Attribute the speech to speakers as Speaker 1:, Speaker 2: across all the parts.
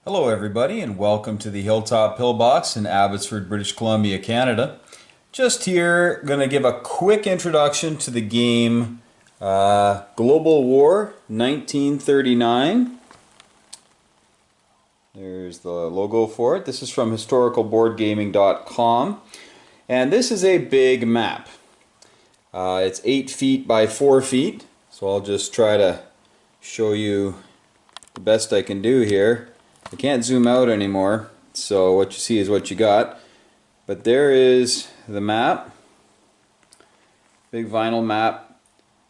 Speaker 1: Hello everybody and welcome to the Hilltop Pillbox in Abbotsford, British Columbia, Canada. Just here, going to give a quick introduction to the game Global War 1939. There's the logo for it. This is from historicalboardgaming.com, and this is a big map. It's 8 feet by 4 feet, so I'll just try to show you the best I can do here. I can't zoom out anymore, so what you see is what you got. But there is the map. Big vinyl map.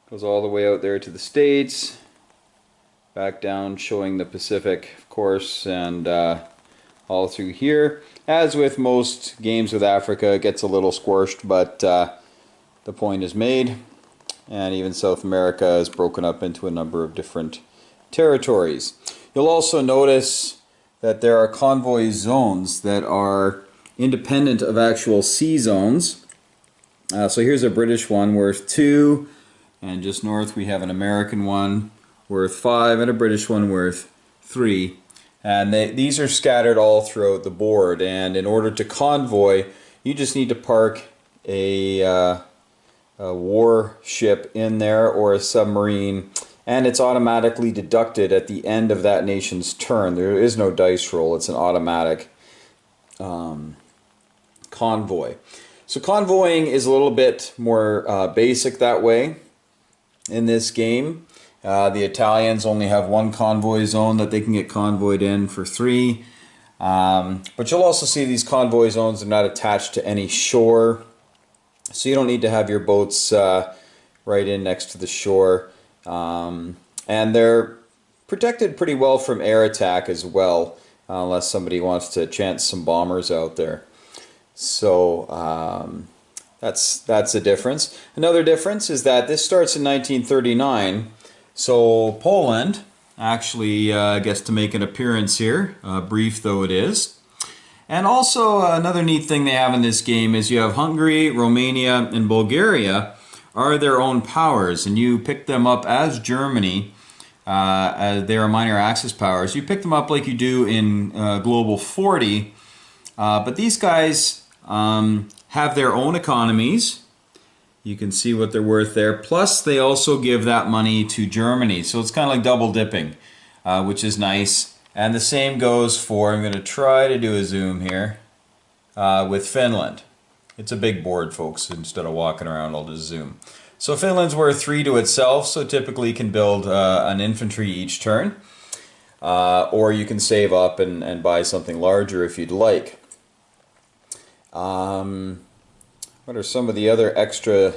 Speaker 1: Goes all the way out there to the States. Back down showing the Pacific, of course, and all through here. As with most games with Africa, it gets a little squished, but the point is made. And even South America is broken up into a number of different territories. You'll also notice that there are convoy zones that are independent of actual sea zones. So here's a British one worth 2, and just north we have an American one worth 5 and a British one worth 3. And these are scattered all throughout the board, and in order to convoy you just need to park a warship in there or a submarine, and it's automatically deducted at the end of that nation's turn. There is no dice roll, it's an automatic convoy. So convoying is a little bit more basic that way in this game. The Italians only have 1 convoy zone that they can get convoyed in for 3. But you'll also see these convoy zones are not attached to any shore, so you don't need to have your boats right in next to the shore. And they're protected pretty well from air attack as well, unless somebody wants to chance some bombers out there. So that's a difference. Another difference is that this starts in 1939, so Poland actually gets to make an appearance here, brief though it is. And also another neat thing they have in this game is you have Hungary, Romania, and Bulgaria are their own powers, and you pick them up as Germany, as they are minor Axis powers. You pick them up like you do in Global 40, but these guys have their own economies. You can see what they're worth there. Plus, they also give that money to Germany, so it's kind of like double dipping, which is nice. And the same goes for, I'm going to try to do a zoom here, with Finland. It's a big board, folks. Instead of walking around, I'll just zoom. So Finland's worth 3 to itself, so typically you can build an infantry each turn. Or you can save up and buy something larger if you'd like. What are some of the other extra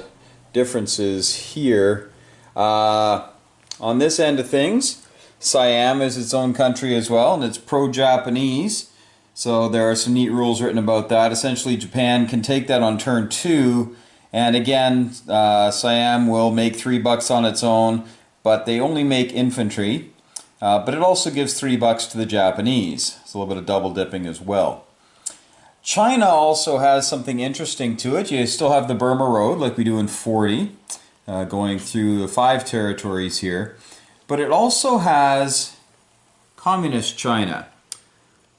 Speaker 1: differences here? On this end of things, Siam is its own country as well, and it's pro-Japanese. So there are some neat rules written about that. Essentially, Japan can take that on turn 2, and again, Siam will make $3 on its own, but they only make infantry. But it also gives $3 to the Japanese. It's a little bit of double dipping as well. China also has something interesting to it. You still have the Burma Road, like we do in 40, going through the 5 territories here. But it also has Communist China.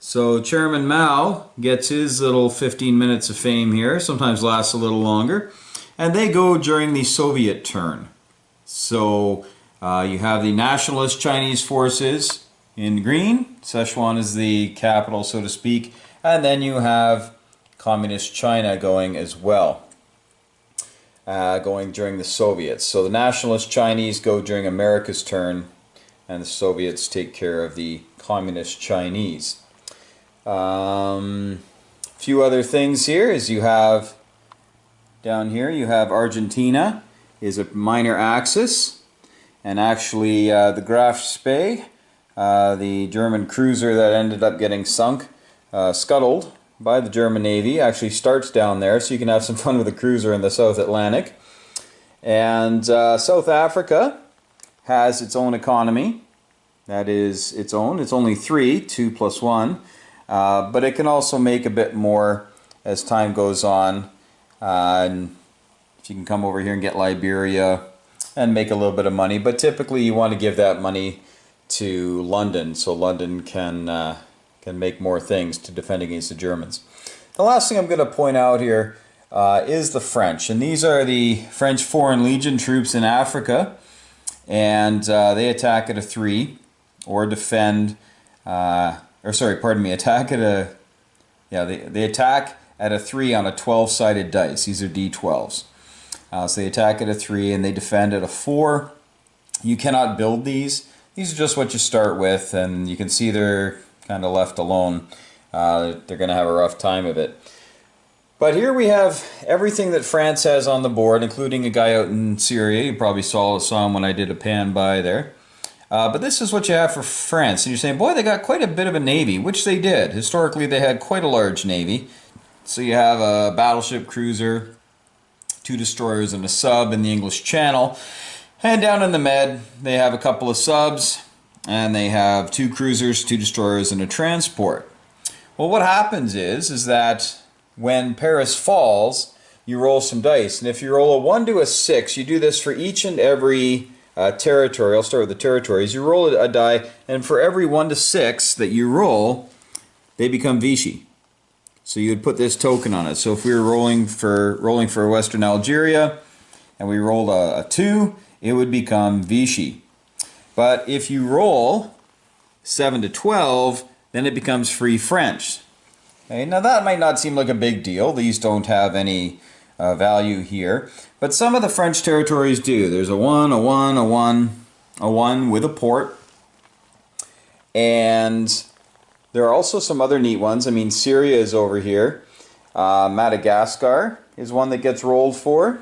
Speaker 1: So Chairman Mao gets his little 15 minutes of fame here, sometimes lasts a little longer, and they go during the Soviet turn. So you have the nationalist Chinese forces in green, Sichuan is the capital, so to speak, and then you have Communist China going as well, going during the Soviets. So the nationalist Chinese go during America's turn, and the Soviets take care of the Communist Chinese. Few other things here is you have down here you have Argentina is a minor Axis, and actually the Graf Spee, the German cruiser that ended up getting sunk, scuttled by the German Navy, actually starts down there, so you can have some fun with a cruiser in the South Atlantic. And South Africa has its own economy. That is its own. It's only 3, 2 plus 1. But it can also make a bit more as time goes on. And if you can come over here and get Liberia and make a little bit of money, but typically you want to give that money to London so London can can make more things to defend against the Germans. The last thing I'm going to point out here is the French. And these are the French Foreign Legion troops in Africa. And they attack at a 3 or defend, attack at a, they attack at a 3 on a 12-sided dice. These are D12s. So they attack at a 3 and they defend at a 4. You cannot build these. These are just what you start with, and you can see they're kind of left alone. They're going to have a rough time of it. But here we have everything that France has on the board, including a guy out in Syria. You probably saw him when I did a pan by there. But this is what you have for France. And you're saying, boy, they got quite a bit of a navy, which they did. Historically, they had quite a large navy. So you have a battleship, cruiser, 2 destroyers, and a sub in the English Channel. And down in the Med, they have a couple of subs, and they have 2 cruisers, 2 destroyers, and a transport. Well, what happens is that when Paris falls, you roll some dice. And if you roll a 1 to a 6, you do this for each and every territory. I'll start with the territories. You roll a die, and for every 1 to 6 that you roll, they become Vichy. So you would put this token on it. So if we were rolling for Western Algeria, and we rolled a 2, it would become Vichy. But if you roll 7 to 12, then it becomes Free French. Okay, now that might not seem like a big deal. These don't have any value here. But some of the French territories do. There's a 1, a 1, a 1, a 1 with a port. And there are also some other neat ones. I mean, Syria is over here. Madagascar is one that gets rolled for,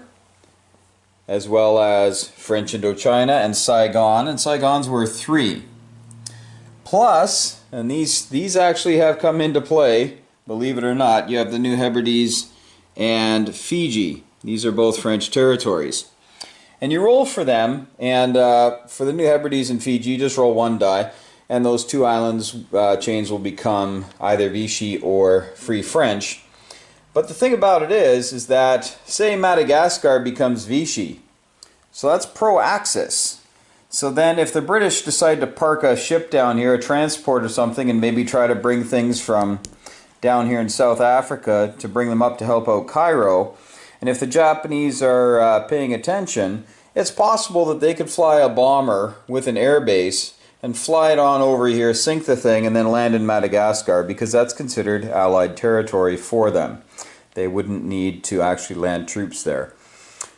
Speaker 1: as well as French Indochina and Saigon. And Saigon's worth 3. Plus, and these actually have come into play, believe it or not, you have the New Hebrides and Fiji. These are both French territories. And you roll for them, and for the New Hebrides and Fiji, you just roll 1 die, and those 2 islands chains will become either Vichy or Free French. But the thing about it is that, say Madagascar becomes Vichy, so that's pro-Axis. So then if the British decide to park a ship down here, a transport or something, and maybe try to bring things from down here in South Africa to bring them up to help out Cairo, and if the Japanese are paying attention, it's possible that they could fly a bomber with an air base and fly it on over here, sink the thing, and then land in Madagascar, because that's considered Allied territory for them. They wouldn't need to actually land troops there.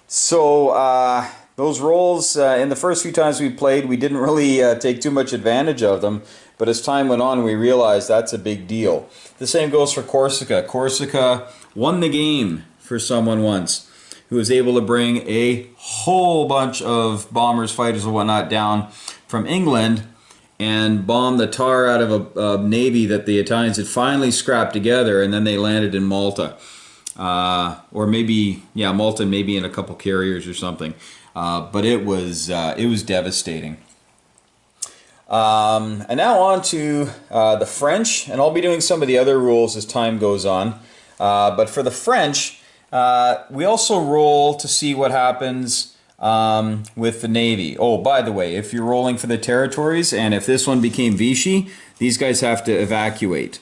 Speaker 1: So those rolls, in the first few times we played, we didn't really take too much advantage of them, but as time went on, we realized that's a big deal. The same goes for Corsica. Corsica won the game for someone once who was able to bring a whole bunch of bombers, fighters, and whatnot down from England and bomb the tar out of a navy that the Italians had finally scrapped together, and then they landed in Malta. Or maybe, yeah, Malta, maybe in a couple carriers or something. But it was devastating. And now on to the French, and I'll be doing some of the other rules as time goes on. But for the French, we also roll to see what happens with the Navy. Oh, by the way, if you're rolling for the territories, and if this one became Vichy, these guys have to evacuate.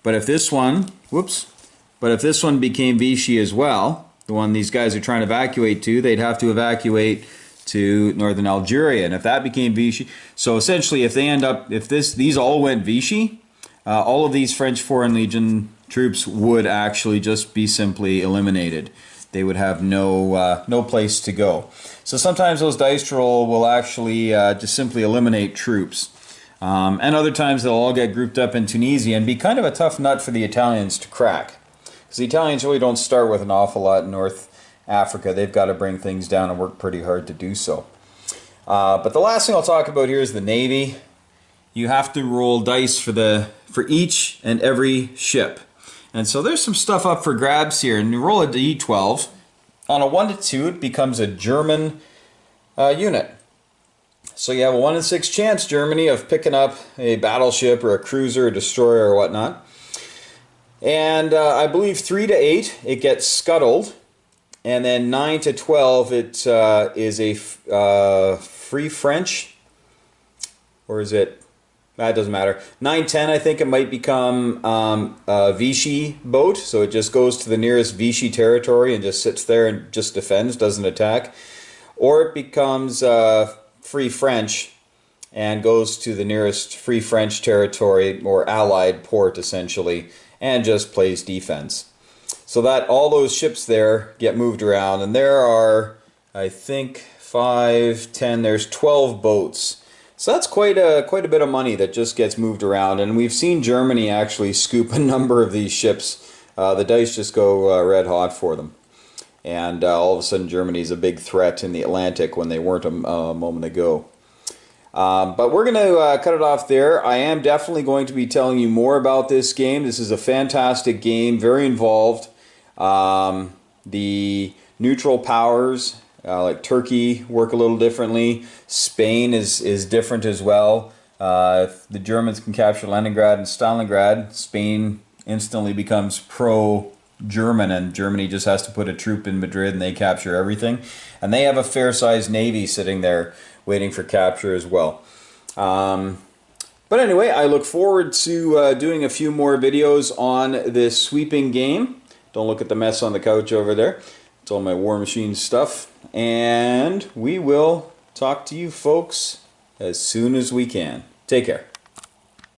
Speaker 1: But if this one, but if this one became Vichy as well, the one these guys are trying to evacuate to, they'd have to evacuate to northern Algeria. And if that became Vichy, so essentially if they end up, if these all went Vichy, all of these French Foreign Legion troops would actually just be simply eliminated. They would have no place to go. So sometimes those dice roll will actually just simply eliminate troops. And other times they'll all get grouped up in Tunisia and be kind of a tough nut for the Italians to crack. Because the Italians really don't start with an awful lot in North Africa. They've got to bring things down and work pretty hard to do so. But the last thing I'll talk about here is the Navy. You have to roll dice for each and every ship. And so there's some stuff up for grabs here. And you roll a d12. On a 1 to 2, it becomes a German unit. So you have a 1 in 6 chance, Germany, of picking up a battleship or a cruiser, a destroyer, or whatnot. And I believe 3 to 8, it gets scuttled. And then 9 to 12, it is a Free French. Or is it? That doesn't matter. 9-10, I think it might become a Vichy boat, so it just goes to the nearest Vichy territory and just sits there and just defends, doesn't attack. Or it becomes Free French and goes to the nearest Free French territory or allied port, essentially, and just plays defense. So that all those ships there get moved around, and there are, I think, 5, 10, there's 12 boats. So that's quite a bit of money that just gets moved around, and we've seen Germany actually scoop a number of these ships. The dice just go red hot for them. And all of a sudden Germany's a big threat in the Atlantic when they weren't a moment ago. But we're going to cut it off there. I am definitely going to be telling you more about this game. This is a fantastic game, very involved. The neutral powers, like Turkey, work a little differently. Spain is different as well. If the Germans can capture Leningrad and Stalingrad, Spain instantly becomes pro-German, and Germany just has to put a troop in Madrid and they capture everything. And they have a fair-sized navy sitting there waiting for capture as well. But anyway, I look forward to doing a few more videos on this sweeping game. Don't look at the mess on the couch over there. It's all my War Machine stuff. And we will talk to you folks as soon as we can. Take care.